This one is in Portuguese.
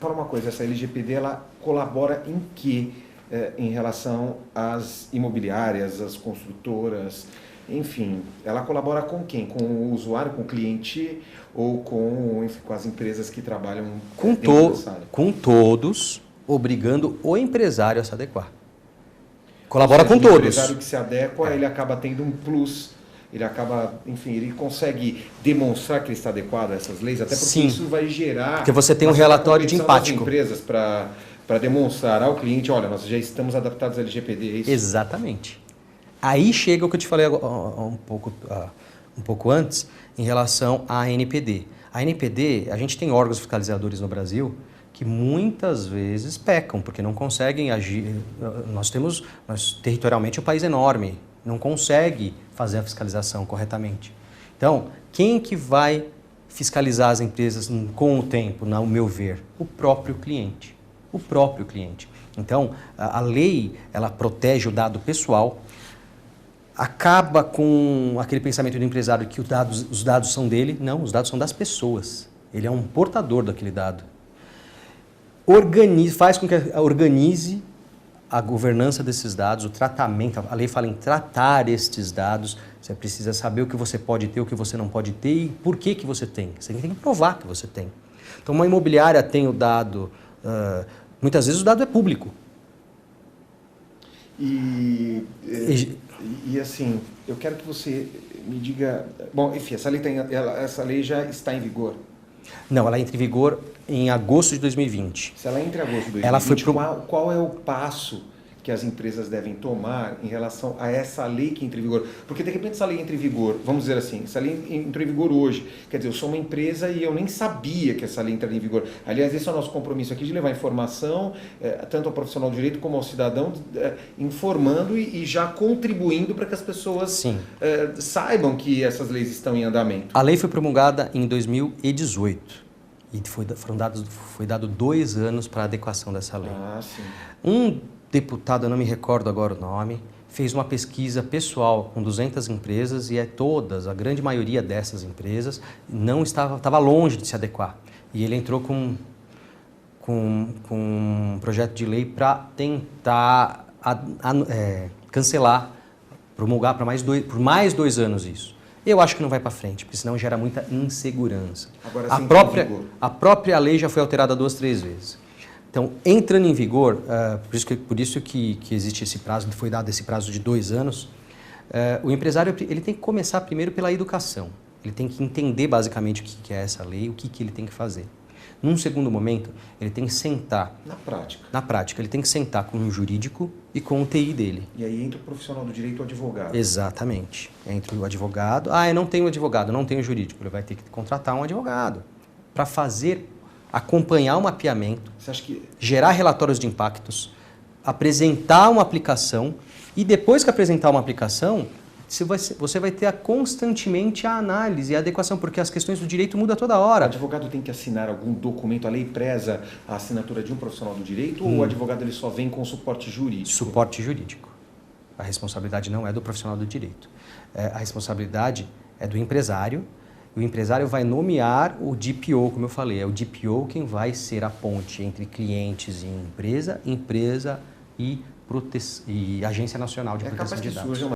fala uma coisa, essa LGPD, ela colabora em quê em relação às imobiliárias, às construtoras, enfim, ela colabora com quem? Com o usuário, com o cliente ou enfim, com as empresas que trabalham dentro dessa área? Com todos, obrigando o empresário a se adequar. Colabora com O todos. empresário que se adequa, ele acaba tendo um plus, ele acaba, enfim, ele consegue demonstrar que ele está adequado a essas leis, até porque Sim, isso vai gerar... porque você tem um relatório de impacto. Empresas para demonstrar ao cliente, olha, nós já estamos adaptados ao LGPD, é isso? Exatamente. Aí chega o que eu te falei um pouco antes, em relação à ANPD. A ANPD, a gente tem órgãos fiscalizadores no Brasil que muitas vezes pecam, porque não conseguem agir. Territorialmente, o país é enorme, não consegue fazer a fiscalização corretamente. Então, quem que vai fiscalizar as empresas com o tempo, no meu ver? O próprio cliente. O próprio cliente. Então, a lei, ela protege o dado pessoal, acaba com aquele pensamento do empresário que os dados são dele. Não, os dados são das pessoas. Ele é um portador daquele dado. Faz com que organize a governança desses dados, o tratamento. A lei fala em tratar estes dados. Você precisa saber o que você pode ter, o que você não pode ter e por que você tem. Você tem que provar que você tem. Então, uma imobiliária tem o dado... muitas vezes o dado é público. E assim, eu quero que você me diga... Bom, enfim, essa lei já está em vigor? Não, ela entra em vigor em agosto de 2020. Se ela entra em agosto de 2020, qual é o passo que as empresas devem tomar em relação a essa lei que entra em vigor? Porque, de repente, essa lei entra em vigor, vamos dizer assim, essa lei entrou em vigor hoje. Quer dizer, eu sou uma empresa e eu nem sabia que essa lei entraria em vigor. Aliás, esse é o nosso compromisso aqui de levar informação, tanto ao profissional do direito como ao cidadão, informando e já contribuindo para que as pessoas saibam que essas leis estão em andamento. A lei foi promulgada em 2018 e foi dado 2 anos para a adequação dessa lei. Ah, sim. Um deputado, eu não me recordo agora o nome, fez uma pesquisa pessoal com 200 empresas e a grande maioria dessas empresas estava longe de se adequar. E ele entrou com um projeto de lei para tentar cancelar, promulgar por mais 2 anos isso. Eu acho que não vai para frente, porque senão gera muita insegurança. Agora, a própria lei já foi alterada 2, 3 vezes. Então, entrando em vigor, por isso que existe esse prazo, foi dado esse prazo de 2 anos, o empresário ele tem que começar primeiro pela educação. Ele tem que entender basicamente o que é essa lei, o que ele tem que fazer. Num segundo momento, ele tem que sentar... Na prática, ele tem que sentar com um jurídico e com o TI dele. E aí entra o profissional do direito, o advogado. Exatamente. Entra o advogado. Eu não tenho advogado, não tenho jurídico. Ele vai ter que contratar um advogado para acompanhar o mapeamento, gerar relatórios de impactos, apresentar uma aplicação e depois que apresentar uma aplicação, você vai ter constantemente a análise e a adequação, porque as questões do direito mudam toda hora. O advogado tem que assinar algum documento, a lei preza a assinatura de um profissional do direito ou o advogado ele só vem com suporte jurídico? Suporte jurídico. A responsabilidade não é do profissional do direito. A responsabilidade é do empresário. O empresário vai nomear o DPO, como eu falei. É o DPO quem vai ser a ponte entre clientes e empresa e Agência Nacional de Proteção de Dados.